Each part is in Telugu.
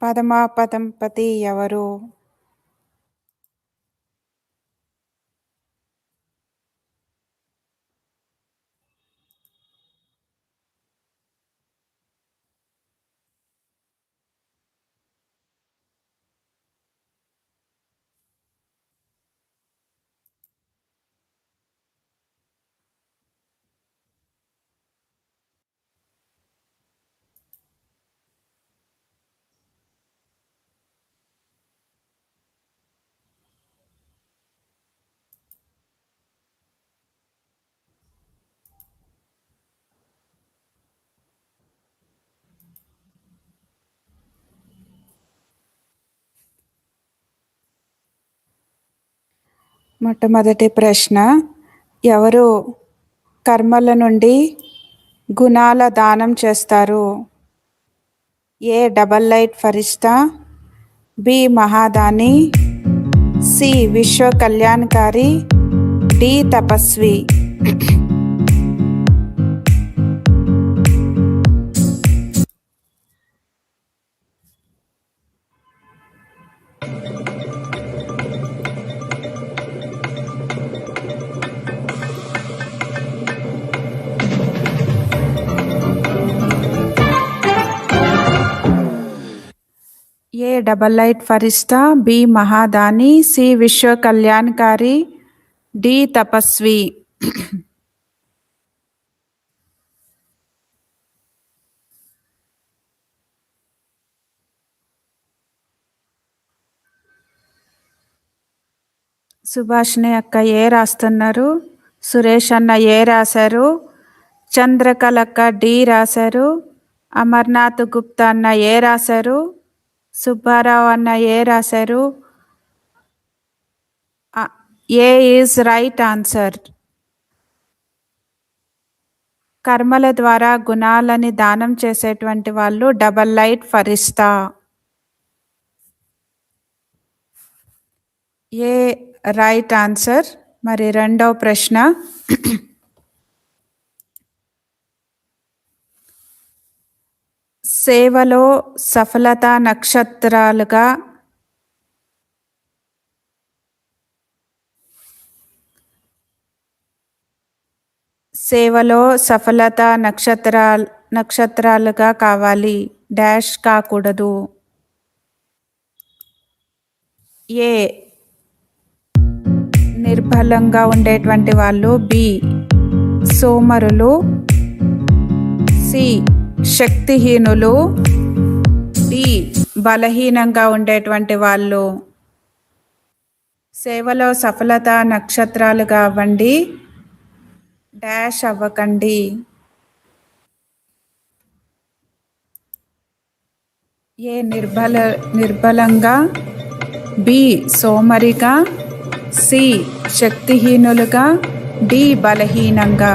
పరమాపదంపతి ఎవరు? మొట్టమొదటి ప్రశ్న, ఎవరు కర్మల నుండి గుణాల దానం చేస్తారు? ఏ డబల్ లైట్ ఫరిష్తా, బి మహాదాని, సి విశ్వ కళ్యాణకారి, డి తపస్వి. ఏ డబల్ లైట్ ఫరిష్తా, బి మహాదాని, సి విశ్వ కళ్యాణకారి, డి తపస్వి. సుభాషిణి అక్క ఏ రాస్తున్నారు? సురేష్ అన్న ఏ రాశారు? చంద్రకళక్క డి రాశారు. అమర్నాథ్ గుప్తా అన్న ఏ రాశారు? సుబ్బారావు అన్న ఏ రాశారు? ఏ ఈజ్ రైట్ ఆన్సర్. కర్మల ద్వారా గుణాలని దానం చేసేటువంటి వాళ్ళు డబల్ లైట్ ఫరిష్తా. ఏ రైట్ ఆన్సర్. మరి రెండవ ప్రశ్న, సేవలో సఫలతా నక్షత్రాలుగా నక్షత్రాలుగా కావాలి, డాష్ కాకూడదు. ఏ నిర్బలంగా ఉండేటువంటి వాళ్ళు, బి సోమరులు, సి శక్తిహీనులు, డి బలహీనంగా ఉండేటువంటి వాళ్ళు. సేవలో సఫలత నక్షత్రాలుగా అవ్వండి, డాష్ అవ్వకండి. ఏ నిర్బలంగా, బి సోమరిగా, సి శక్తిహీనులుగా, డి బలహీనంగా.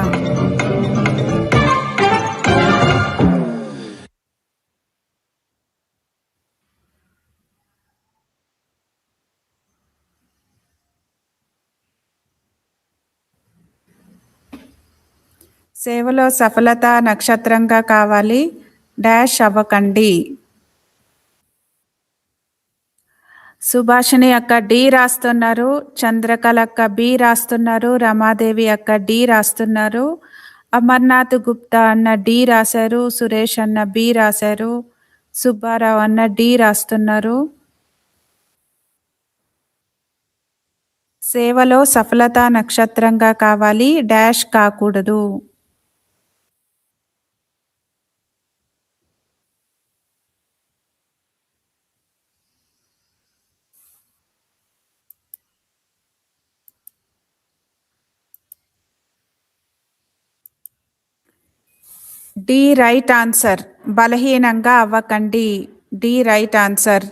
సేవలో సఫలత నక్షత్రంగా కావాలి, డాష్ అవ్వకండి. సుభాషిణి అక్క డి రాస్తున్నారు, చంద్రకళ అక్క బి రాస్తున్నారు, రమాదేవి అక్క డి రాస్తున్నారు, అమర్నాథ్ గుప్తా అన్న డి రాశారు, సురేష్ అన్న బి రాశారు, సుబ్బారావు అన్న డి రాస్తున్నారు. సేవలో సఫలత నక్షత్రంగా కావాలి, డాష్ కాకూడదు. D right answer. బలహీనంగా అవ్వకండి, డి రైట్ ఆన్సర్.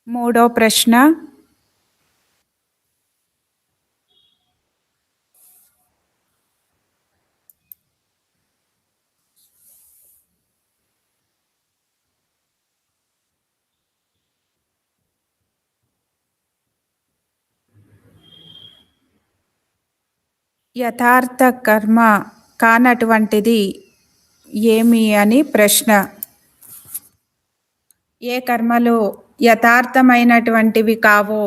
మూడో ప్రశ్న, యథార్థ కర్మ కానటువంటిది ఏమి అని ప్రశ్న. ఏ కర్మలు యథార్థమైనటువంటివి కావో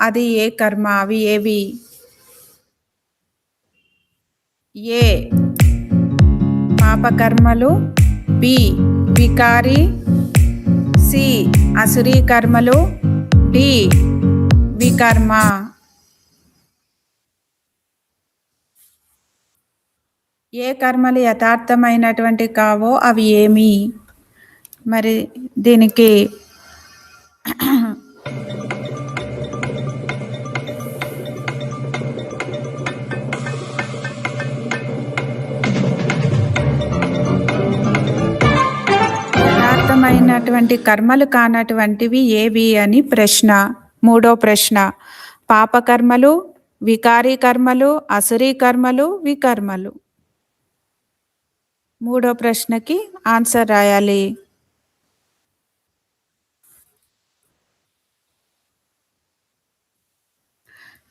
అది ఏ కర్మ, అవి ఏవి? ఏ పాపకర్మలు, బి వికారి, సి అసురీ కర్మలు, డి వికర్మ. ఏ కర్మలు యథార్థమైనటువంటి కావో అవి ఏమి? మరి దీనికి యథార్థమైనటువంటి కర్మలు కానటువంటివి ఏవి అని ప్రశ్న. మూడో ప్రశ్న, పాపకర్మలు, వికారీ కర్మలు, అసురీ కర్మలు, వికర్మలు. మూడో ప్రశ్నకి ఆన్సర్ రాయాలి.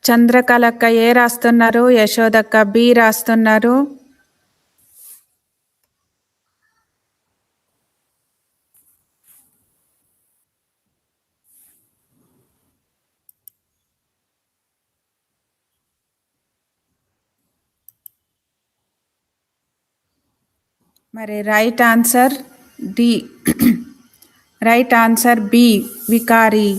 చంద్రకళక్క ఏ రాస్తున్నారు, యశోదక్క బి రాస్తున్నారు. మరి right answer D. Right answer B వికారి.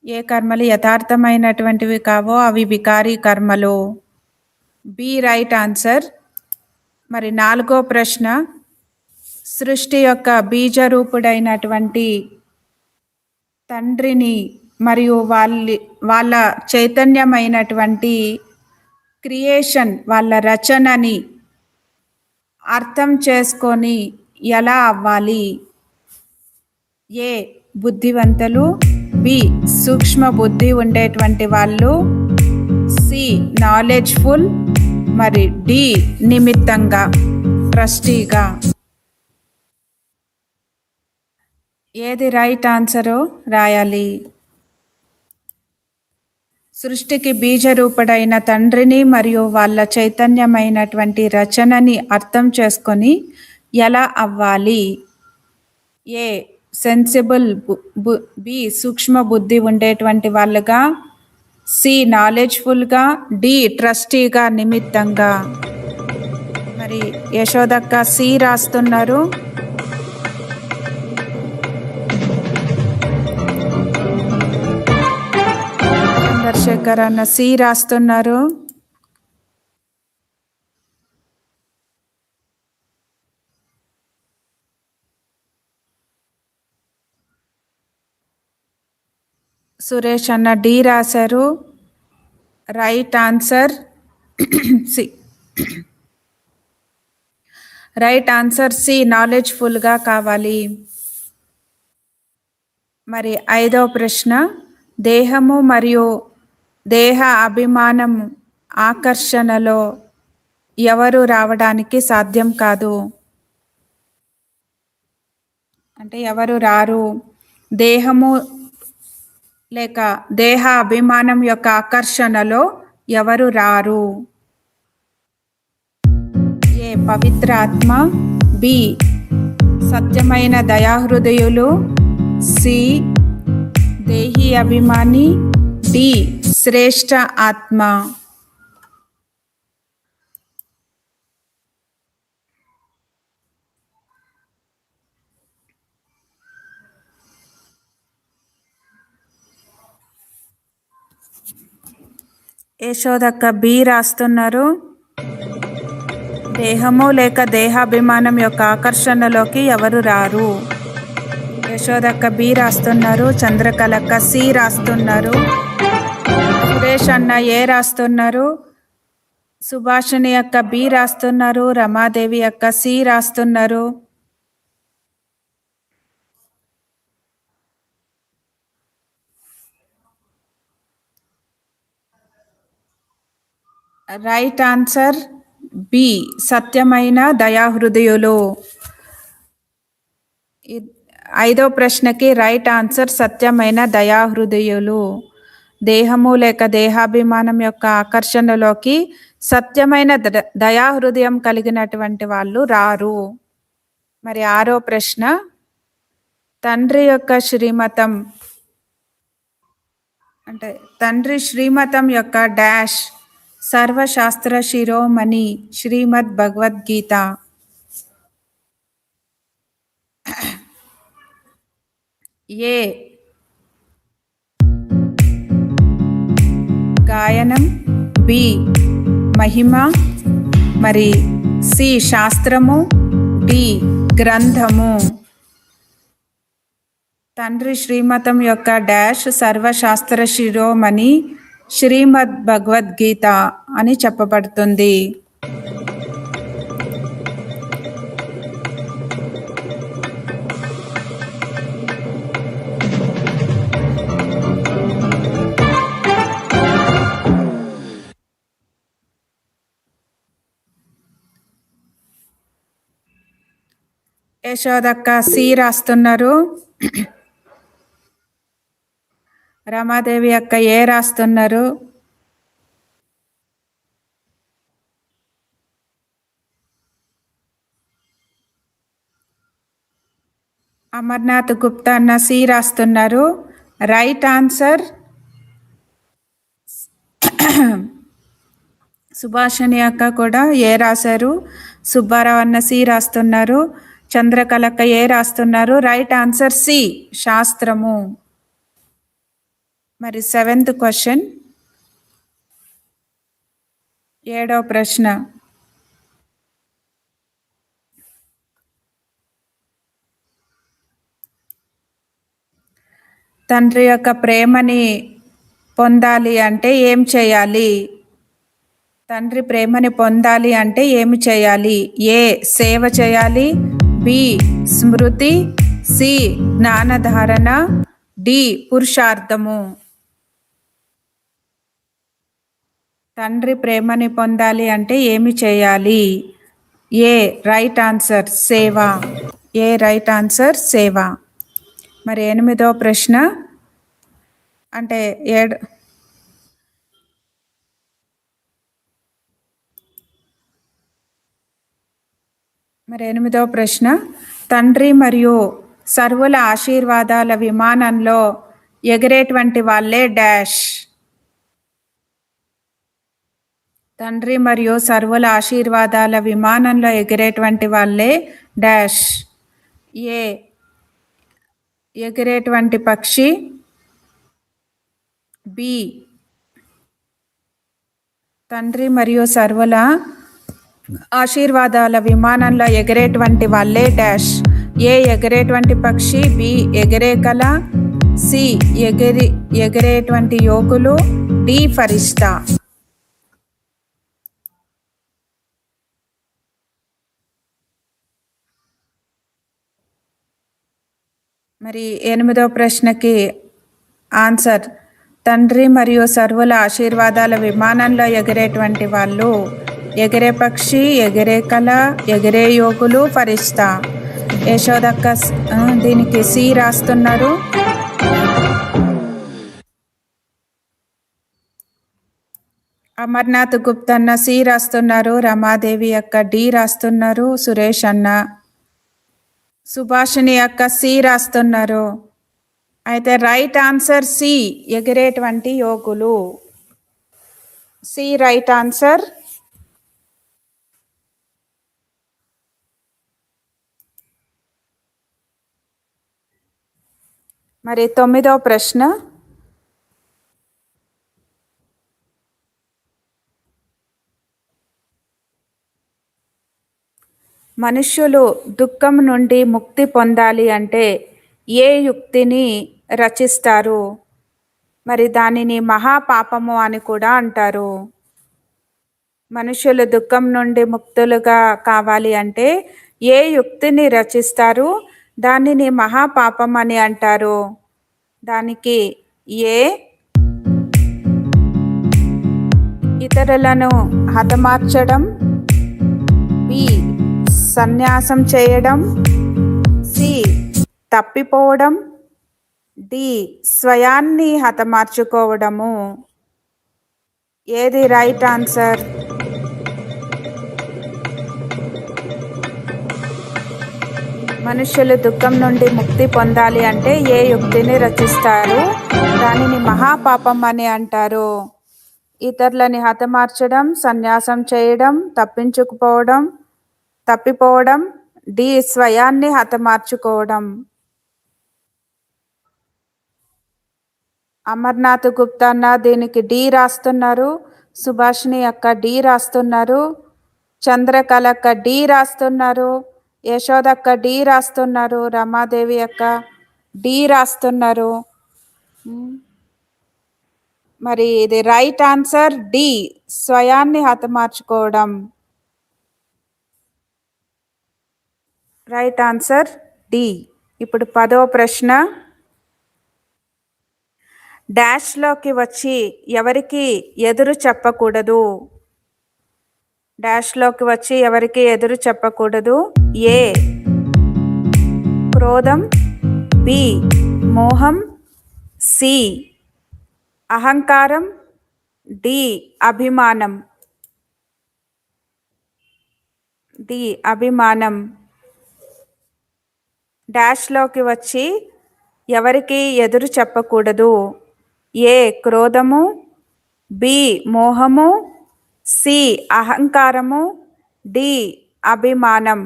ఏ కర్మలు యథార్థమైనటువంటివి కావో అవి వికారీ కర్మలు. B right answer. మరి నాలుగో ప్రశ్న, సృష్టి యొక్క బీజరూపుడైనటువంటి తండ్రిని మరియు వాళ్ళ చైతన్యమైనటువంటి క్రియేషన్, వాళ్ళ రచనని అర్థం చేసుకొని ఎలా అవ్వాలి? ఏ బుద్ధివంతులు, బి సూక్ష్మ బుద్ధి ఉండేటువంటి వాళ్ళు, సి నాలెడ్జ్ఫుల్, మరి డి నిమిత్తంగా ట్రస్టీగా. ఏది రైట్ ఆన్సరో రాయాలి. సృష్టికి బీజరూపుడైన తండ్రిని మరియు వాళ్ళ చైతన్యమైనటువంటి రచనని అర్థం చేసుకొని ఎలా అవ్వాలి? ఏ సెన్సిబుల్, బి సూక్ష్మ బుద్ధి ఉండేటువంటి వాళ్ళుగా, సి నాలెడ్జ్ఫుల్గా, డి ట్రస్టీగా నిమిత్తంగా. మరి యశోదక్క సి రాస్తున్నారు. చంద్రశేఖర్ అన్న సి రాస్తున్నారు. సురేష్ అన్న డి రాశారు. Right answer C. Right answer C నాలెడ్జ్ఫుల్గా కావాలి. మరి ఐదో ప్రశ్న, దేహము మరియు దేహ అభిమానం ఆకర్షణలో ఎవరు రావడానికి సాధ్యం కాదు? అంటే ఎవరు రారు? దేహము లేక దేహ అభిమానం యొక్క ఆకర్షణలో ఎవరు రారు? ఏ పవిత్ర ఆత్మ, బి సత్యమైన దయాహృదయులు, సి దేహి అభిమాని, డి శ్రేష్ఠ ఆత్మ. యశోదక్క బి రాస్తున్నారు. దేహము లేక దేహాభిమానం యొక్క ఆకర్షణలోకి ఎవరు రారు? యశోదక్క బి రాస్తున్నారు. చంద్రకళక్క సి రాస్తున్నారు. సురేష్ అన్న ఏ రాస్తున్నారు. సుభాషిణి అక్క బి రాస్తున్నారు. రమాదేవి అక్క సి రాస్తున్నారు. రైట్ ఆన్సర్ బి సత్యమైన దయాహృదయులు. ఐదో ప్రశ్నకి రైట్ ఆన్సర్ సత్యమైన దయాహృదయులు. దేహము లేక దేహాభిమానం యొక్క ఆకర్షణలోకి సత్యమైన దయాహృదయం కలిగినటువంటి వాళ్ళు రారు. మరి 6వ ప్రశ్న, తండ్రి యొక్క శ్రీమతం అంటే తండ్రి శ్రీమతం యొక్క డాష్ సర్వశాస్త్ర శిరోమణి శ్రీమద్ భగవద్గీత. ఏ గాయనం, బి మహిమ, మరి సి శాస్త్రము, డి గ్రంథము. తండ్రి శ్రీమతం యొక్క డాష్ సర్వశాస్త్ర శిరోమణి శ్రీమద్ భగవద్గీత అని చెప్పబడుతుంది. యశోదక్క సి రాస్తున్నారు. రమాదేవి అక్క ఏ రాస్తున్నారు. అమర్నాథ్ గుప్తా అన్న సి రాస్తున్నారు. Right answer. సుభాషిణి అక్క కూడా ఏ రాశారు. సుబ్బారావు అన్న సి రాస్తున్నారు. చంద్రకళక్క ఏ రాస్తున్నారు. రైట్ ఆన్సర్ సి శాస్త్రము. మరి 7th క్వశ్చన్, 7వ ప్రశ్న, తండ్రి యొక్క ప్రేమని పొందాలి అంటే ఏం చేయాలి. తండ్రి ప్రేమని పొందాలి అంటే ఏమి చేయాలి. ఏ సేవ చేయాలి, బి స్మృతి, సి జ్ఞానధారణ, డి పురుషార్థము. తండ్రి ప్రేమని పొందాలి అంటే ఏమి చేయాలి. ఏ రైట్ ఆన్సర్ సేవ. ఏ రైట్ ఆన్సర్ సేవ. మరి 8వ ప్రశ్న అంటే మరి 8వ ప్రశ్న, తండ్రి మరియు సర్వుల ఆశీర్వాదాల విమానంలో ఎగిరేటువంటి వాళ్ళే డాష్. తండ్రి మరియు సర్వుల ఆశీర్వాదాల విమానంలో ఎగిరేటువంటి వాళ్ళే డాష్. ఏ ఎగిరేటువంటి పక్షి, బి తండ్రి మరియు సర్వుల ఆశీర్వాదాల విమానంలో ఎగిరేటువంటి వాళ్ళే డాష్. ఏ ఎగిరేటువంటి పక్షి, బి ఎగిరే కళ, సి ఎగిరేటువంటి యోగులు, డి ఫరిష్తా. మరి 8వ ప్రశ్నకి ఆన్సర్ తండ్రి మరియు సర్వుల ఆశీర్వాదాల విమానంలో ఎగిరేటువంటి వాళ్ళు ఎగిరే పక్షి, ఎగిరే కళ, ఎగిరే యోగులు, ఫరిష్తా. యశోదక్క దీనికి సి రాస్తున్నారు. అమర్నాథ్ గుప్తా అన్న సి రాస్తున్నారు. రమాదేవి అక్క డి రాస్తున్నారు. సురేష్ అన్న, సుభాషిణి అక్క సి రాస్తున్నారు. అయితే రైట్ ఆన్సర్ సి ఎగిరేటువంటి యోగులు. C right answer. మరి 9వ ప్రశ్న, మనుష్యులు దుఃఖం నుండి ముక్తి పొందాలి అంటే ఏ యుక్తిని రచిస్తారు. మరి దానిని మహాపాపము అని కూడా అంటారు. మనుషులు దుఃఖం నుండి ముక్తులుగా కావాలి అంటే ఏ యుక్తిని రచిస్తారు, దానిని మహాపాపం అని అంటారు. దానికి ఏ ఇతరులను హతమార్చడం, బి సన్యాసం చేయడం, సి తప్పిపోవడం, డి స్వయాన్ని హతమార్చుకోవడము. ఏది రైట్ ఆన్సర్? మనుష్యులు దుఃఖం నుండి ముక్తి పొందాలి అంటే ఏ యుక్తిని రచిస్తారు? దానిని మహాపాపం అని అంటారు. ఇతరులని హతమార్చడం, సన్యాసం చేయడం, తప్పిపోవడం. డి స్వయాన్ని హతమార్చుకోవడం. అమర్నాథ్ గుప్తా అన్న దీనికి డి రాస్తున్నారు. సుభాషిణి అక్క డి రాస్తున్నారు. చంద్రకళ అక్క డి రాస్తున్నారు. యశోదక్క డి రాస్తున్నారు. రమాదేవి అక్క డి రాస్తున్నారు. మరి ఇది రైట్ ఆన్సర్ డి స్వయాన్ని హతమార్చుకోవడం. Right answer D. ఇప్పుడు 10వ ప్రశ్న. డాష్లోకి వచ్చి ఎవరికి ఎదురు చెప్పకూడదు? డాష్లోకి వచ్చి ఎవరికి ఎదురు చెప్పకూడదు? ఏ క్రోధం, బి మోహం, సి అహంకారం, డి అభిమానం. డి అభిమానం. డాష్లోకి వచ్చి ఎవరికి ఎదురు చెప్పకూడదు? ఏ క్రోధము, బి మోహము, సి అహంకారము, డి అభిమానం.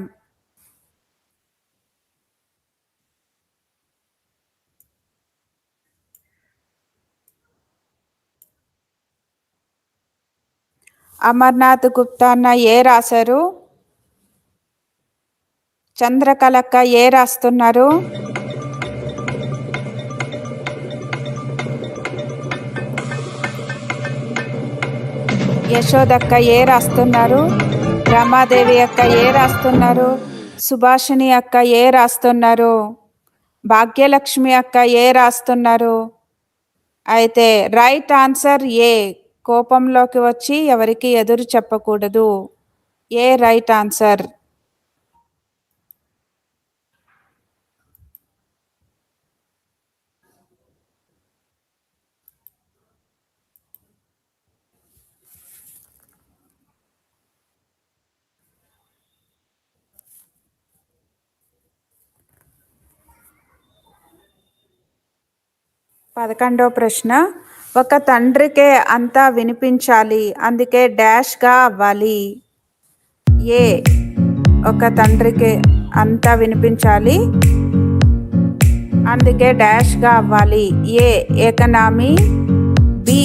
అమర్నాథ్ గుప్తా అన్న ఏ రాశారు? చంద్రకళక్క ఏ రాస్తున్నారు? యశోదక్క ఏ రాస్తున్నారు? రమాదేవి అక్క ఏ రాస్తున్నారు? సుభాషిణి అక్క ఏ రాస్తున్నారు? భాగ్యలక్ష్మి అక్క ఏ రాస్తున్నారు? అయితే రైట్ ఆన్సర్ ఏ కోపంలోకి వచ్చి ఎవరికి ఎదురు చెప్పకూడదు. ఏ రైట్ ఆన్సర్. పదకొండవ ప్రశ్న. ఒక తండ్రికే అంతా వినిపించాలి, అందుకే డాష్గా అవ్వాలి. ఏ ఒక తండ్రికి అంతా వినిపించాలి, అందుకే డాష్గా అవ్వాలి. ఏ ఏకనామి, బి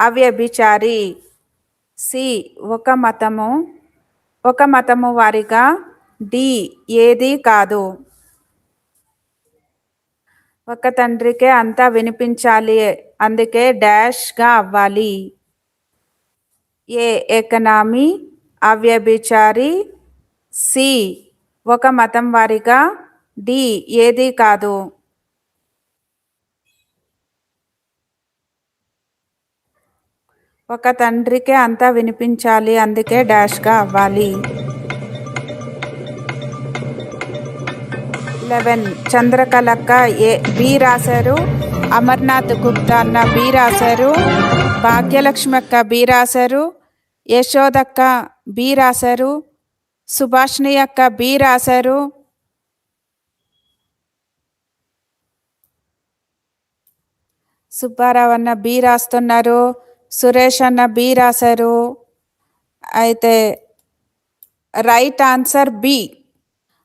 అవ్యభిచారి, సి ఒక మతము వారిగా, డి ఏది కాదు. ఒక తండ్రికే అంతా వినిపించాలి, అందుకే డాష్గా అవ్వాలి. ఏ ఏకనామి, అవ్యభిచారి, సి ఒక మతం వారిగా, డి ఏది కాదు. ఒక తండ్రికే అంతా వినిపించాలి, అందుకే డాష్గా అవ్వాలి. 11 చంద్రకళక్క బి రాశారు. అమర్నాథ్ గుప్తా అన్న బి రాశారు. భాగ్యలక్ష్మి అక్క బి రాశారు. యశోదక్క బి రాశారు. సుభాషిణి అక్క బి రాశారు. సుబ్బారావు అన్న బి రాస్తున్నారు. సురేష్ అన్న బి రాశారు. అయితే రైట్ ఆన్సర్ బి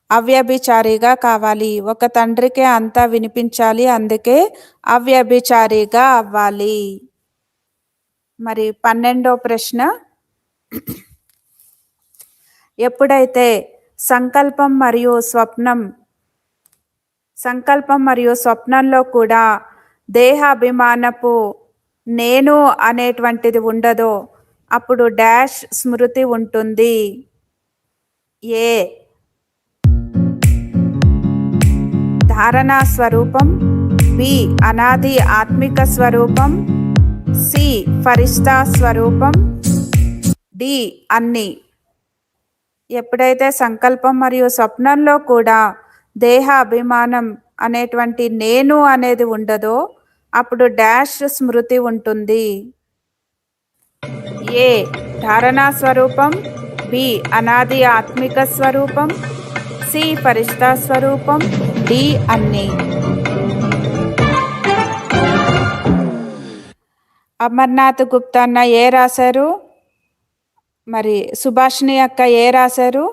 అవ్యభిచారిగా కావాలి. ఒక తండ్రికే అంతా వినిపించాలి, అందుకే అవ్యభిచారిగా అవ్వాలి. మరి 12వ ప్రశ్న. ఎప్పుడైతే సంకల్పం మరియు స్వప్నంలో కూడా దేహాభిమానపు నేను అనేటువంటిది ఉండదో అప్పుడు డాష్ స్మృతి ఉంటుంది. ఏ ధారణా స్వరూపం, బి అనాది ఆత్మిక స్వరూపం, సి ఫరిష్తా స్వరూపం, డి అన్ని. ఎప్పుడైతే సంకల్పం మరియు స్వప్నంలో కూడా దేహ అభిమానం అనేటువంటి నేను అనేది ఉండదో అప్పుడు డాష్ స్మృతి ఉంటుంది. ఏ ధారణా స్వరూపం, బి అనాది ఆత్మిక స్వరూపం, సి ఫరిష్తా స్వరూపం, డి అన్ని. అమర్నాథ్ గుప్తా అన్న ఏ రాశారు? మరి సుభాషిణి అక్క ఏ రాశారు?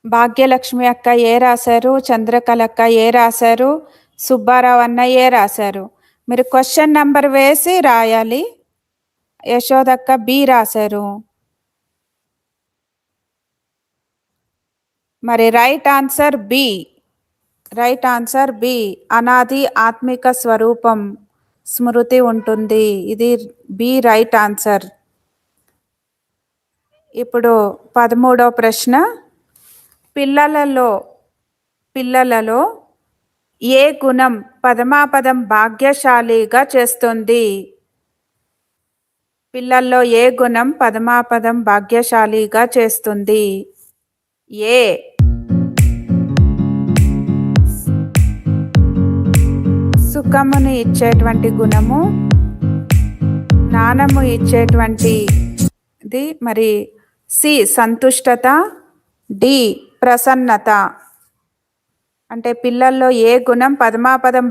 భాగ్యలక్ష్మి అక్క ఏ రాశారు? చంద్రకళ అక్క ఏ రాశారు? సుబ్బారావు అన్న ఏ రాశారు? మీరు క్వశ్చన్ నంబర్ వేసి రాయాలి. యశోదక్క బి రాశారు. మరి right answer B. Right answer B. అనాది ఆత్మిక స్వరూపం స్మృతి ఉంటుంది. ఇది బి రైట్ ఆన్సర్. ఇప్పుడు 13వ ప్రశ్న. పిల్లలలో ఏ గుణం పదమాపదం భాగ్యశాలిగా చేస్తుంది? పిల్లల్లో ఏ గుణం పదమాపదం భాగ్యశాలిగా చేస్తుంది? ఏ సుఖమును ఇచ్చేటువంటి గుణము, జ్ఞానము ఇచ్చేటువంటిది, మరి సి సంతుష్టత, డి ప్రసన్నత. అంటే పిల్లల్లో ఏ గుణం పదమాపదం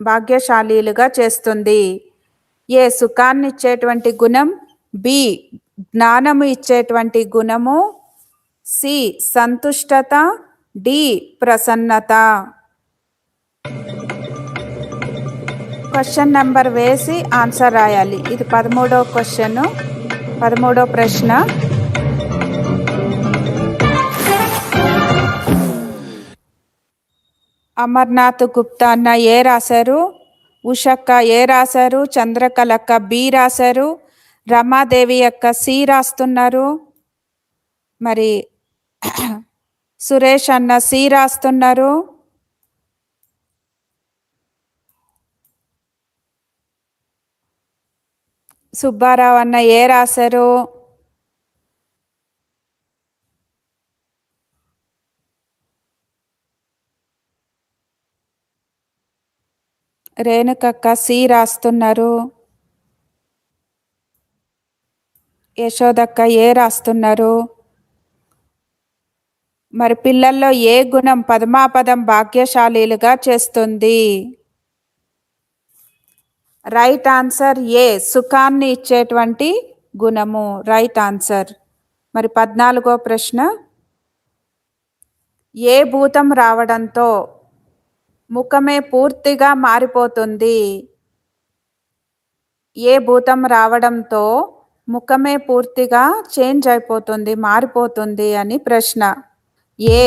భాగ్యశాలీలుగా చేస్తుంది? ఏ సుఖాన్ని ఇచ్చేటువంటి గుణం, బి జ్ఞానము ఇచ్చేటువంటి గుణము, సి సంతుష్టత, డి ప్రసన్నత. క్వశ్చన్ నెంబర్ వేసి ఆన్సర్ రాయాలి. ఇది 13వ క్వశ్చన్, 13వ ప్రశ్న. అమర్నాథ్ గుప్తా అన్న ఏ రాశారు? ఉషక్క ఏ రాశారు? చంద్రకళక్క బి రాశారు. రమాదేవి యొక్క సి రాస్తున్నారు. మరి సురేష్ అన్న సి రాస్తున్నారు. సుబ్బారావు అన్న ఏ రాశారు? రేణుకక్క సి రాస్తున్నారు. యశోదక్క ఏ రాస్తున్నారు. మరి పిల్లల్లో ఏ గుణం పదమాపదం భాగ్యశాలీలుగా చేస్తుంది? రైట్ ఆన్సర్ ఏ సుఖాన్ని ఇచ్చేటువంటి గుణము. Right answer. మరి 14వ ప్రశ్న. ఏ భూతం రావడంతో ముఖమే పూర్తిగా మారిపోతుంది? ఏ భూతం రావడంతో ముఖమే పూర్తిగా చేంజ్ అయిపోతుంది, మారిపోతుంది అని ప్రశ్న. ఏ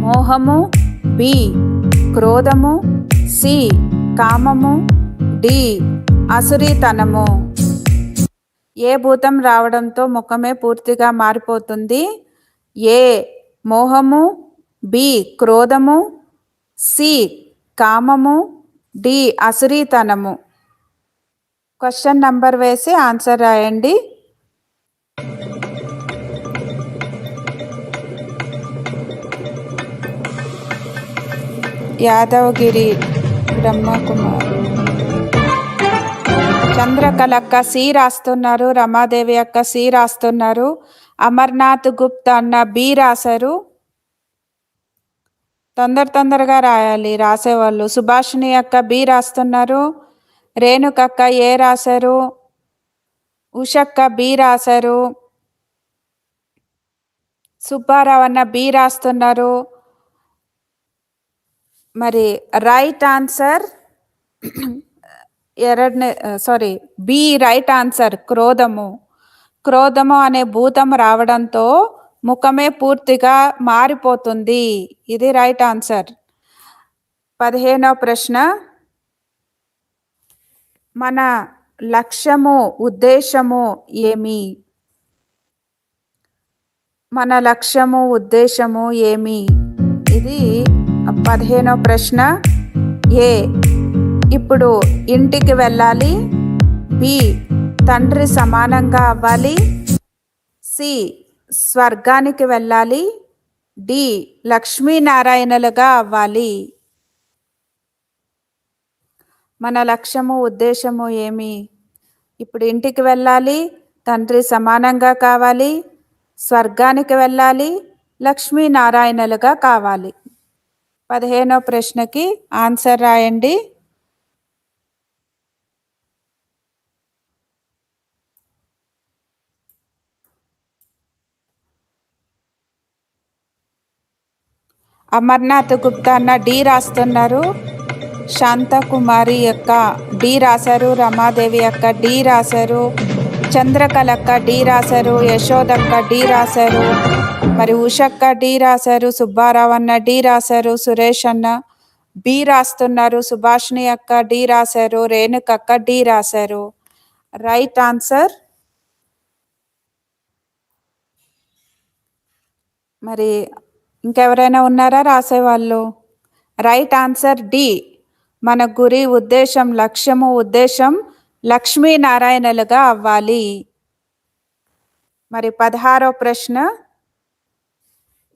మోహము, బి క్రోధము, సి కామము, డి అసురీతనము. ఏ భూతం రావడంతో ముఖమే పూర్తిగా మారిపోతుంది? ఏ మోహము, బి క్రోధము, సి కామము, డి అసురీతనము. క్వశ్చన్ నంబర్ వేసి ఆన్సర్ రాయండి. యాదవగిరి బ్రహ్మకుమార్. చంద్రకళ అక్క సి రాస్తున్నారు. రమాదేవి అక్క సి రాస్తున్నారు. అమర్నాథ్ గుప్తా అన్న బి రాశారు. తొందరగా రాయాలి రాసేవాళ్ళు. సుభాషిణి అక్క బి రాస్తున్నారు. రేణుకక్క ఏ రాశారు? ఉషక్క బి రాశారు. సుబ్బారావు అన్న బి రాస్తున్నారు. మరి right answer B right answer. క్రోధము అనే భూతం రావడంతో ముఖమే పూర్తిగా మారిపోతుంది. ఇది రైట్ ఆన్సర్. 15వ ప్రశ్న. మన లక్ష్యము ఉద్దేశము ఏమి? మన లక్ష్యము ఉద్దేశము ఏమి? ఇది 15వ ప్రశ్న. ఏ ఇప్పుడు ఇంటికి వెళ్ళాలి. బి తండ్రి సమానంగా అవ్వాలి. సి స్వర్గానికి వెళ్ళాలి. డి లక్ష్మీనారాయణలుగా అవ్వాలి. మన లక్ష్యము ఉద్దేశము ఏమి? ఇప్పుడు ఇంటికి వెళ్ళాలి, తండ్రి సమానంగా కావాలి, స్వర్గానికి వెళ్ళాలి, లక్ష్మీనారాయణలుగా కావాలి. 15వ ప్రశ్నకి ఆన్సర్ రాయండి. అమర్నాథ్ గుప్తా అన్న డి రాస్తున్నారు. శాంతకుమారి యొక్క డి రాశారు. రమాదేవి యొక్క డి రాశారు. చంద్రకళక్క డి రాశారు. యశోదక్క డి రాశారు. మరి ఉషక్క డి రాశారు. సుబ్బారావు అన్న డి రాశారు. సురేష్ అన్న బి రాస్తున్నారు. సుభాషిణి అక్క డి రాశారు. రేణుకక్క డి రాశారు. Right answer. మరి ఇంకెవరైనా ఉన్నారా రాసేవాళ్ళు? Right answer D. మన గురి, ఉద్దేశం, లక్ష్యము, ఉద్దేశం లక్ష్మీనారాయణలుగా అవ్వాలి. మరి 16వ ప్రశ్న.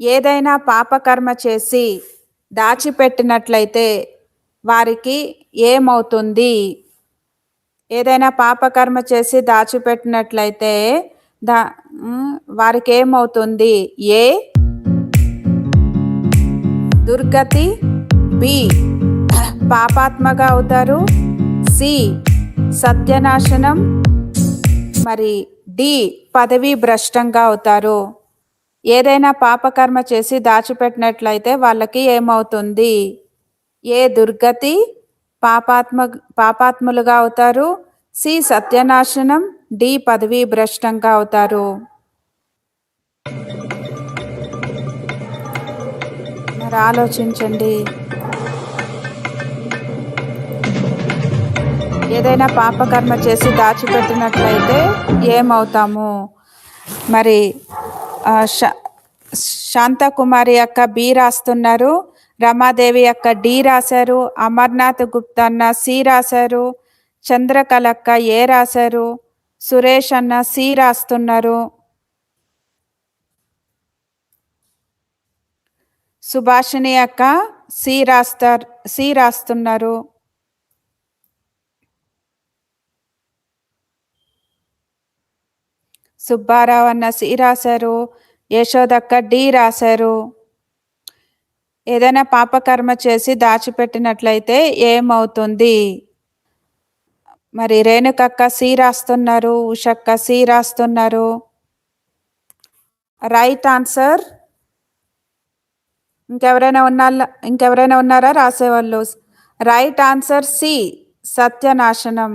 ఏదైనా పాపకర్మ చేసి దాచిపెట్టినట్లయితే వారికి ఏమవుతుంది? ఏదైనా పాపకర్మ చేసి దాచిపెట్టినట్లయితే వారికి ఏమవుతుంది? ఏ దుర్గతి, బి పాపాత్మగా అవుతారు, సి సత్యనాశనం, మరి డి పదవి భ్రష్టంగా అవుతారు. ఏదైనా పాపకర్మ చేసి దాచిపెట్టినట్లయితే వాళ్ళకి ఏమవుతుంది? ఏ దుర్గతి, పాపాత్ములుగా అవుతారు, సి సత్యనాశనం, డి పదవి భ్రష్టంగా అవుతారు. మరి ఆలోచించండి. ఏదైనా పాపకర్మ చేసి దాచిపెట్టినట్లయితే ఏమవుతాము? మరి శాంతకుమారి యొక్క బి రాస్తున్నారు. రమాదేవి యొక్క డి రాశారు. అమర్నాథ్ గుప్తా అన్న సి రాశారు. చంద్రకళక్క ఏ రాశారు. సురేష్ అన్న సి రాస్తున్నారు. సుభాషిణి అక్క సి రాస్తున్నారు. సుబ్బారావు అన్న సి రాశారు. యశోదక్క డి రాశారు. ఏదైనా పాపకర్మ చేసి దాచిపెట్టినట్లయితే ఏమవుతుంది? మరి రేణుకక్క సి రాస్తున్నారు. ఉషక్క సి రాస్తున్నారు. Right answer. ఇంకెవరైనా ఉన్నారా రాసేవాళ్ళు? రైట్ ఆన్సర్ సి సత్యనాశనం.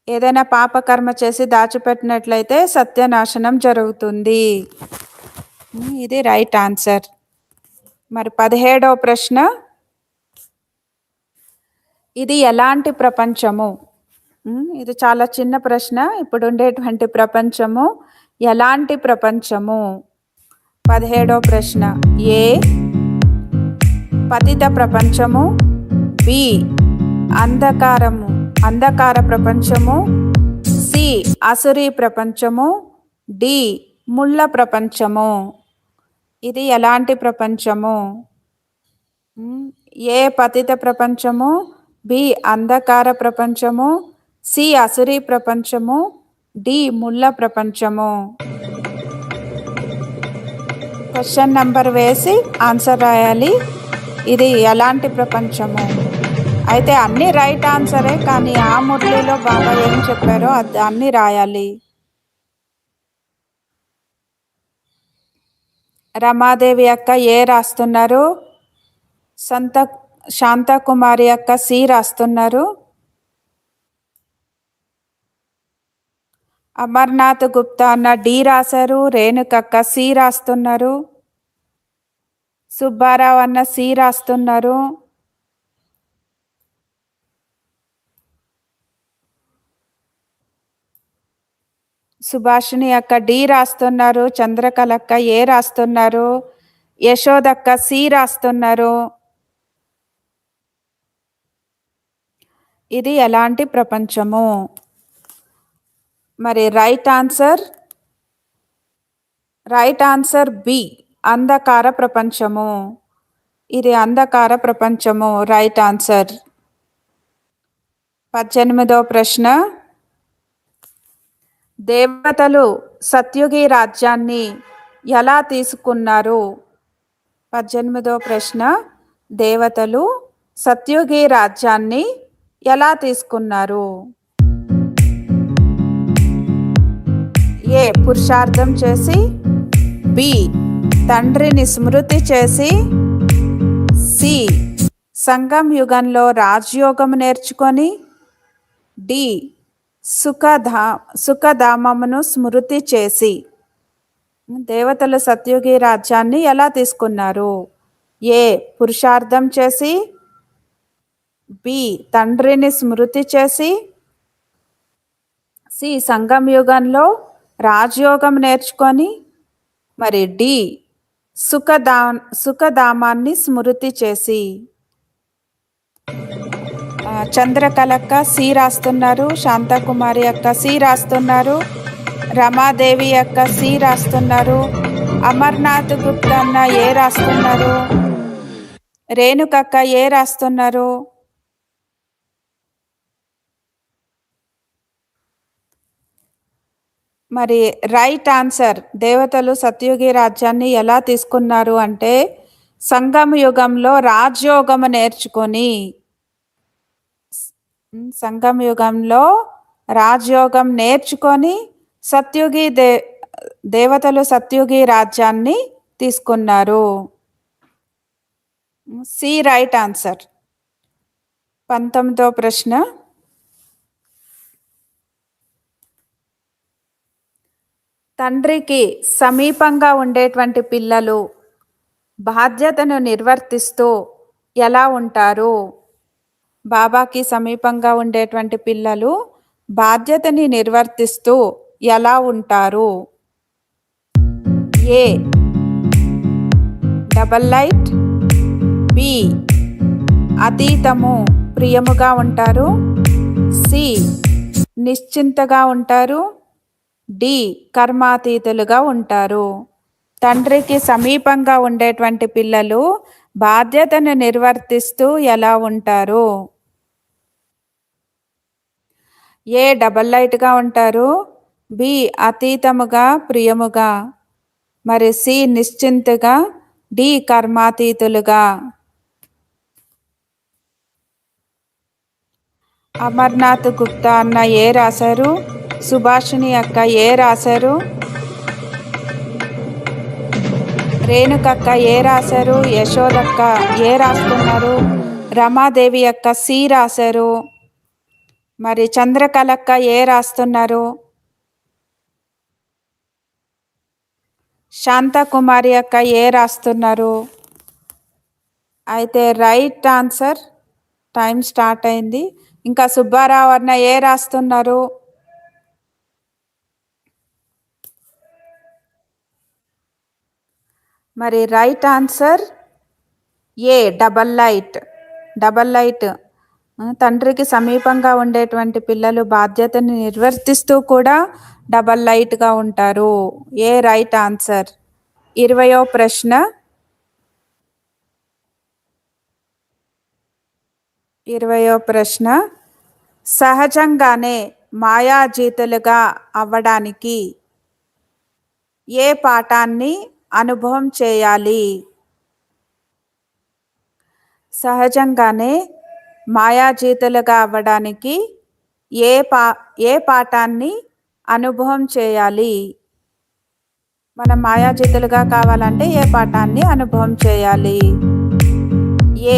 ఏదైనా పాపకర్మ చేసి దాచిపెట్టినట్లయితే సత్యనాశనం జరుగుతుంది. ఇది రైట్ ఆన్సర్. మరి 17వ ప్రశ్న. ఇది ఎలాంటి ప్రపంచము? ఇది చాలా చిన్న ప్రశ్న. ఇప్పుడు ఉండేటువంటి ప్రపంచము ఎలాంటి ప్రపంచము? 17వ ప్రశ్న. ఏ పతిత ప్రపంచము, బి అంధకార ప్రపంచము, సి అసురీ ప్రపంచము, డి ముళ్ళ ప్రపంచము. ఇది ఎలాంటి ప్రపంచము? ఏ పతిత ప్రపంచము, బి అంధకార ప్రపంచము, సి అసురీ ప్రపంచము, డి ముళ్ళ ప్రపంచము. క్వశ్చన్ నెంబర్ వేసి ఆన్సర్ రాయాలి. ఇది ఎలాంటి ప్రపంచము? అయితే అన్నీ రైట్ ఆన్సరే, కానీ ఆ మురళిలో బాబా ఏం చెప్పారో అది అన్నీ రాయాలి. రమాదేవి అక్క ఏ రాస్తున్నారు. శాంతకుమారి అక్క సి రాస్తున్నారు. అమర్నాథ్ గుప్తా అన్న డి రాశారు. రేణుకక్క సి రాస్తున్నారు. సుబ్బారావు అన్న సి రాస్తున్నారు. సుభాషిణి అక్క డి రాస్తున్నారు. చంద్రకళక్క ఏ రాస్తున్నారు. యశోదక్క సి రాస్తున్నారు. ఇది ఎలాంటి ప్రపంచము? మరి రైట్ ఆన్సర్ బి, అంధకార ప్రపంచము. ఇది అంధకార ప్రపంచము, రైట్ ఆన్సర్. 18వ ప్రశ్న, దేవతలు సత్యుగి రాజ్యాన్ని ఎలా తీసుకున్నారు? 18వ ప్రశ్న, దేవతలు సత్యుగి రాజ్యాన్ని ఎలా తీసుకున్నారు? ఏ పురుషార్థం చేసి, బి తండ్రిని స్మృతి చేసి, సి సంగం యుగంలో రాజయోగం నేర్చుకొని, డి సుఖధామమును స్మృతి చేసి. దేవతలు సత్యుగి రాజ్యాన్ని ఎలా తీసుకున్నారు? ఏ పురుషార్థం చేసి, బి తండ్రిని స్మృతి చేసి, సి సంగం యుగంలో రాజయోగం నేర్చుకొని, మరి డి సుఖధామాన్ని స్మృతి చేసి. చంద్రకళక్క సి రాస్తున్నారు. శాంతకుమారి అక్క సి రాస్తున్నారు. రమాదేవి అక్క సి రాస్తున్నారు. అమర్నాథ్ గుప్తా అన్న ఏ రాస్తున్నారు. రేణుకక్క ఏ రాస్తున్నారు. మరి రైట్ ఆన్సర్, దేవతలు సత్యుగి రాజ్యాన్ని ఎలా తీసుకున్నారు అంటే సంగమ యుగంలో రాజయోగము నేర్చుకొని. సంగమ యుగంలో రాజయోగం నేర్చుకొని దేవతలు సత్యుగి రాజ్యాన్ని తీసుకున్నారు. C right answer. 19వ ప్రశ్న, తండ్రికి సమీపంగా ఉండేటువంటి పిల్లలు బాధ్యతను నిర్వర్తిస్తూ ఎలా ఉంటారు? బాబాకి సమీపంగా ఉండేటువంటి పిల్లలు బాధ్యతని నిర్వర్తిస్తూ ఎలా ఉంటారు? ఏ డబల్ లైట్, బి అతీతము ప్రియముగా ఉంటారు, సి నిశ్చింతగా ఉంటారు, డి కర్మాతీతులుగా ఉంటారు. తండ్రికి సమీపంగా ఉండేటువంటి పిల్లలు బాధ్యతను నిర్వర్తిస్తూ ఎలా ఉంటారు? ఏ డబల్ లైట్గా ఉంటారు, బి అతీతముగా ప్రియముగా, మరి సి నిశ్చింతగా, డి కర్మాతీతులుగా. అమర్నాథ్ గుప్తా అన్న ఏ రాశారు. సుభాషిణి అక్క ఏ రాశారు. రేణుకక్క ఏ రాశారు. యశోదక్క ఏ రాస్తున్నారు. రమాదేవి అక్క సి రాశారు. మరి చంద్రకళక్క ఏ రాస్తున్నారు. శాంతకుమారి అక్క ఏ రాస్తున్నారు. అయితే రైట్ ఆన్సర్. టైం స్టార్ట్ అయింది. ఇంకా సుబ్బారావు అన్న ఏ రాస్తున్నారు. మరి రైట్ ఆన్సర్ ఏ డబల్ లైట్. తండ్రికి సమీపంగా ఉండేటువంటి పిల్లలు బాధ్యతని నిర్వర్తిస్తూ కూడా డబల్ లైట్గా ఉంటారు. ఏ రైట్ ఆన్సర్. 20వ ప్రశ్న, సహజంగానే మాయాజీతులుగా అవ్వడానికి ఏ పాఠాన్ని అనుభవం చేయాలి? సహజంగానే మాయాజీతులుగా అవ్వడానికి ఏ పాఠాన్ని అనుభవం చేయాలి? మనం మాయాజీతులుగా కావాలంటే ఏ పాఠాన్ని అనుభవం చేయాలి?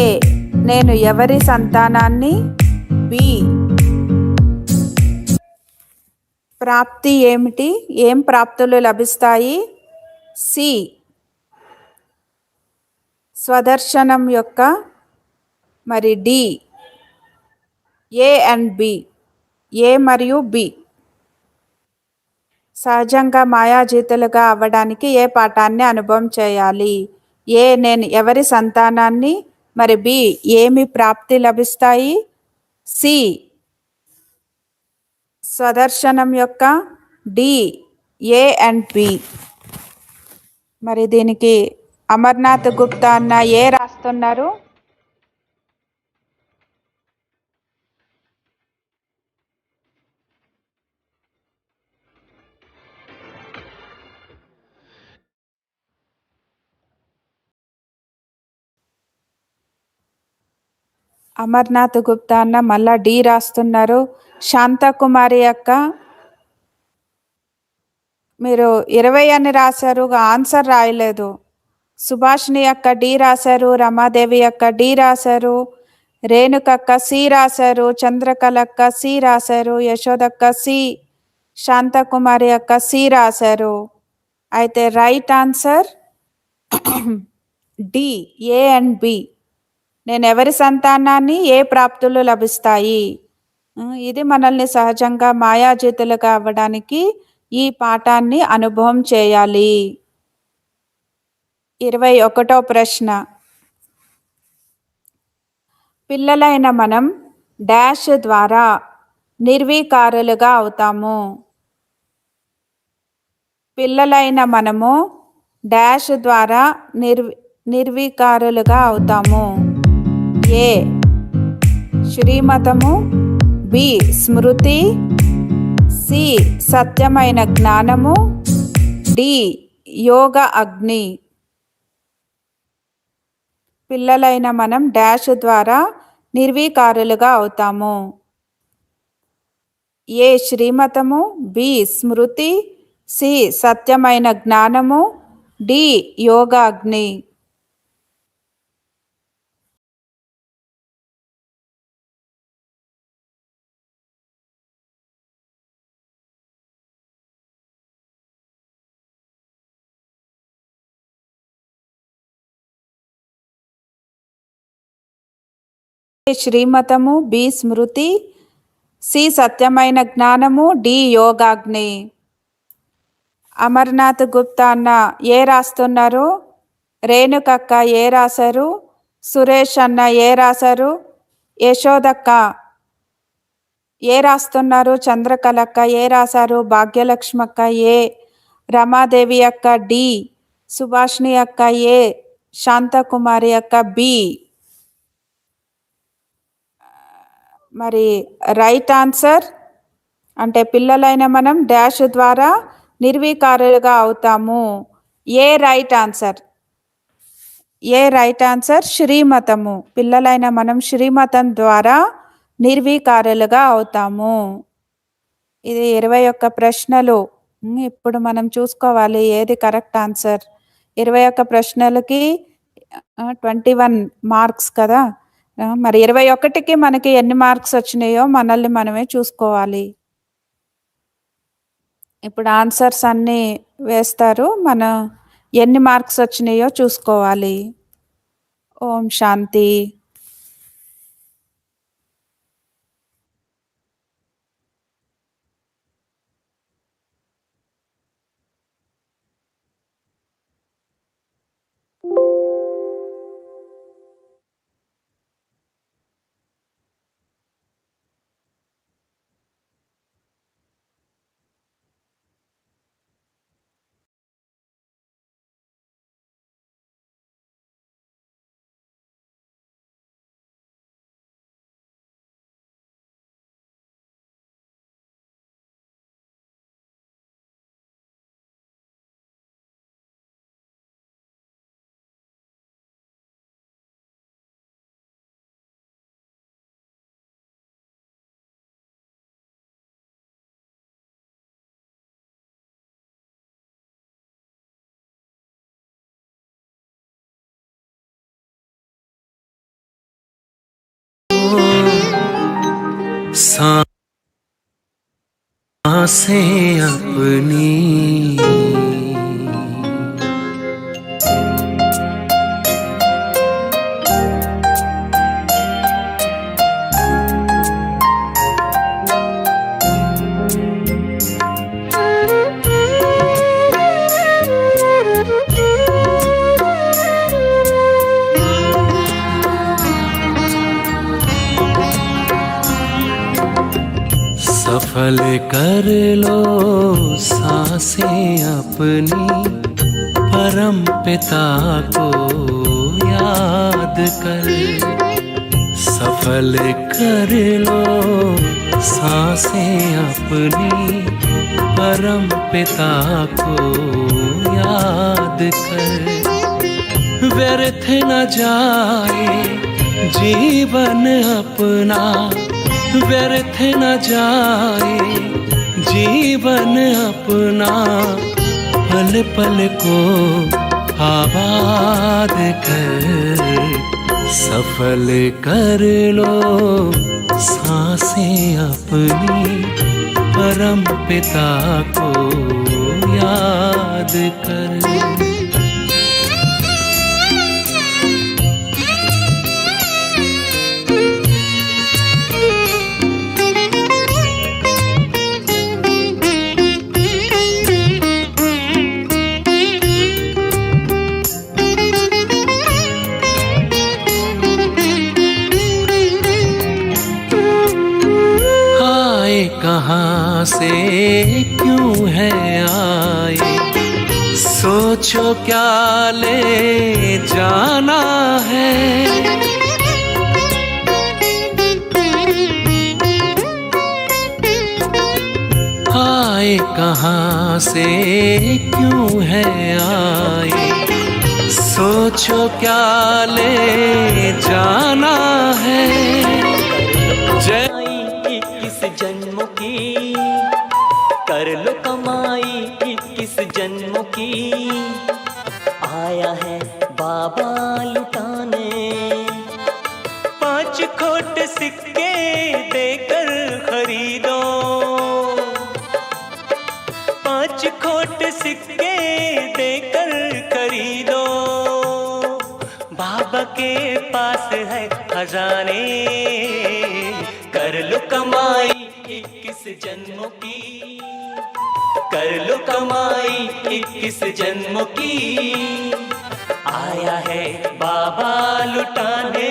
ఏ నేను ఎవరి సంతానాన్ని, బి ప్రాప్తి ఏమిటి, ఏం ప్రాప్తులు లభిస్తాయి, సి స్వదర్శనం యొక్క, మరి డి ఏ అండ్ బి, ఏ మరియు బి. సహజంగా మాయాజీతులుగా అవ్వడానికి ఏ పాఠాన్ని అనుభవం చేయాలి? ఏ నేను ఎవరి సంతానాన్ని, మరి బి ఏమి ప్రాప్తి లభిస్తాయి, సి స్వదర్శనం యొక్క, డి ఏ అండ్ బి. మరి దీనికి అమర్నాథ్ గుప్తా అన్న ఏ రాస్తున్నారు? అమర్నాథ్ గుప్తా అన్న మళ్ళా డి రాస్తున్నారు. శాంతకుమారి అక్క మీరు 20 అని రాశారు, ఆన్సర్ రాయలేదు. సుభాష్ని అక్క డి రాశారు, రమాదేవి అక్క డి రాశారు, రేణుకక్క సి రాశారు, చంద్రకళక్క సి రాశారు, యశోదక్క సి, శాంతకుమారి అక్క సి రాశారు. అయితే right answer D A and B. నేను ఎవరి సంతానాన్ని ఏ ప్రాప్తులు లభిస్తాయి. ఇది మనల్ని సహజంగా మాయాజీతులుగా అవ్వడానికి ఈ పాఠాన్ని అనుభవం చేయాలి. 21వ ప్రశ్న, పిల్లలైన మనం డాష్ ద్వారా నిర్వీకారులుగా అవుతాము. పిల్లలైన మనము డాష్ ద్వారా నిర్వీకారులుగా అవుతాము. ఏ శ్రీమతము, బి స్మృతి, సి సత్యమైన జ్ఞానము, డి యోగ అగ్ని. పిల్లలైన మనం డాష్ ద్వారా నిర్వీకారులుగా అవుతాము. ఏ శ్రీమతము, బి స్మృతి, సి సత్యమైన జ్ఞానము, డి యోగ అగ్ని. శ్రీమతము, బి స్మృతి, సి సత్యమైన జ్ఞానము, డి యోగాగ్ని. అమర్నాథ్ గుప్తా అన్న ఏ రాస్తున్నారు? రేణుకక్క ఏ రాశారు, సురేష్ అన్న ఏ రాశారు, యశోదక్క ఏ రాస్తున్నారు, చంద్రకళక్క ఏ రాశారు, భాగ్యలక్ష్మక్క ఏ, రమాదేవి అక్క డి, సుభాష్ని అక్క ఏ, శాంతకుమారి అక్క బి. మరి రైట్ ఆన్సర్ అంటే పిల్లలైన మనం డాష్ ద్వారా నిర్వీకారులుగా అవుతాము. ఏ రైట్ ఆన్సర్? ఏ రైట్ ఆన్సర్ శ్రీమతము. పిల్లలైన మనం శ్రీమతం ద్వారా నిర్వీకారులుగా అవుతాము. ఇది 21 ప్రశ్నలు. ఇప్పుడు మనం చూసుకోవాలి ఏది కరెక్ట్ ఆన్సర్. 21 ప్రశ్నలకి 21 మార్క్స్ కదా. మరి 21కి మనకి ఎన్ని మార్క్స్ వచ్చినాయో మనల్ని మనమే చూసుకోవాలి. ఇప్పుడు ఆన్సర్స్ అన్నీ వేస్తారు, మనం ఎన్ని మార్క్స్ వచ్చినాయో చూసుకోవాలి. ఓం శాంతి. सांसें अपनी कर लो सांसें अपनी, परम पिता को याद कर। सफल कर लो सांसें अपनी, परम पिता को याद कर। व्यर्थ न जाए जीवन अपना, व्यर्थ न जाए जीवन अपना, पल पल को आबाद कर। सफल कर लो सांसें अपनी, परम पिता को याद कर। कहाँ से क्यों है आए, सोचो क्या ले जाना है। आए कहाँ से क्यों है आए, सोचो क्या ले जाना है। जन्मों की कर लो कमाई 21 जन्मों की, आया है बाबा लुटाने। 5 खोट सिक्के देकर खरीदो, 5 खोट सिक्के देकर खरीदो। बाबा के पास है खजाने, कर लो कमाई 21 जन्मों की, कर लो कमाई 21 जन्मों की, आया है बाबा लुटाने।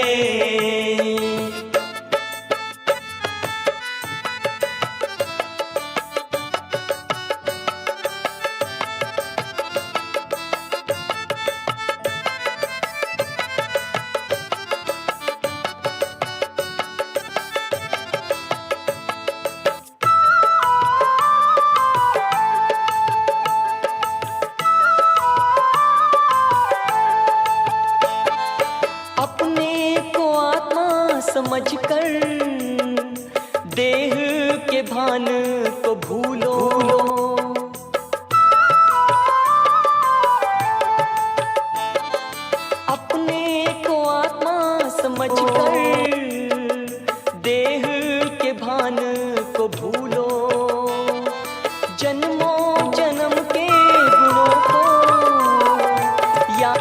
समझकर देह के भान को भूलो, अपने को आत्मा समझकर देह के भान को भूलो। जन्मों जन्म के गुणों को या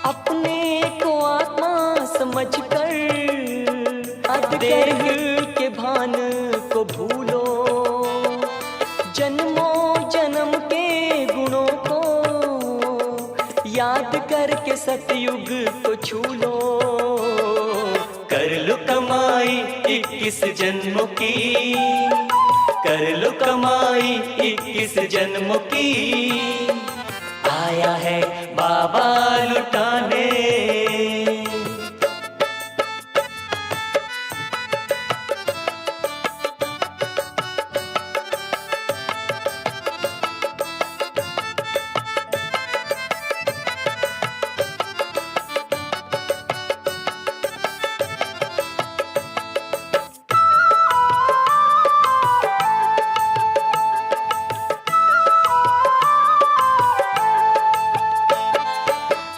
अपने को आत्मा समझकर देह के भान को भूलो। जन्मों जन्म के गुणों को याद करके सतयुग को छू लो। कर लो कमाई 21 जन्मों की, कर लो कमाई 21 जन्मों की, आया है बाबा लुटाने।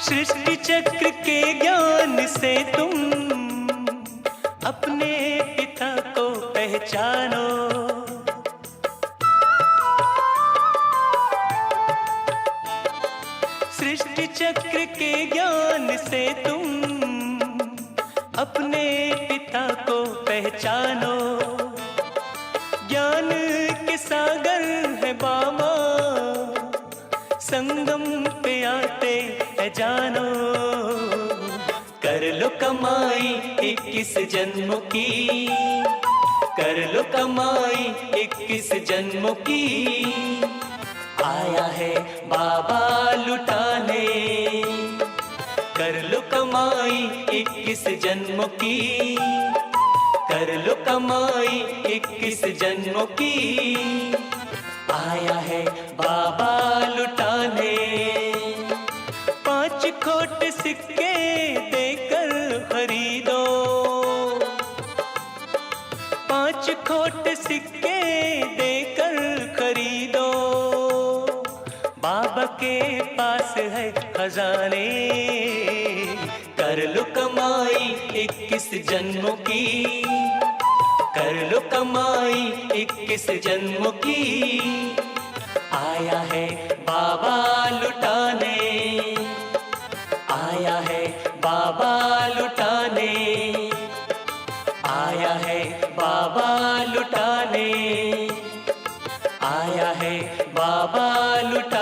सृष्टि चक्र के ज्ञान से तुम अपने पिता को पहचानो। सृष्टि चक्र के ज्ञान से तुम अपने पिता को पहचानो। ज्ञान के सागर है बाबा, संगम पे आते है जानो। कर लो कमाई 21 जन्मों की, कर लो कमाई 21 जन्मों की, आया है बाबा लुटाने। कर लो कमाई 21 जन्मों की, कर लो कमाई 21 जन्मों की, आया है बाबा लुटाने। 5 खोट सिक्के देकर खरीदो, 5 खोट सिक्के देकर खरीदो, बाबा के पास है खजाने। कर लो कमाई 21 जन्मों की, कर लो कमाई 21 जन्मों की, आया है बाबा लुटाने, आया है बाबा लुटाने, आया है बाबा लुटाने, आया है बाबा लुटाने।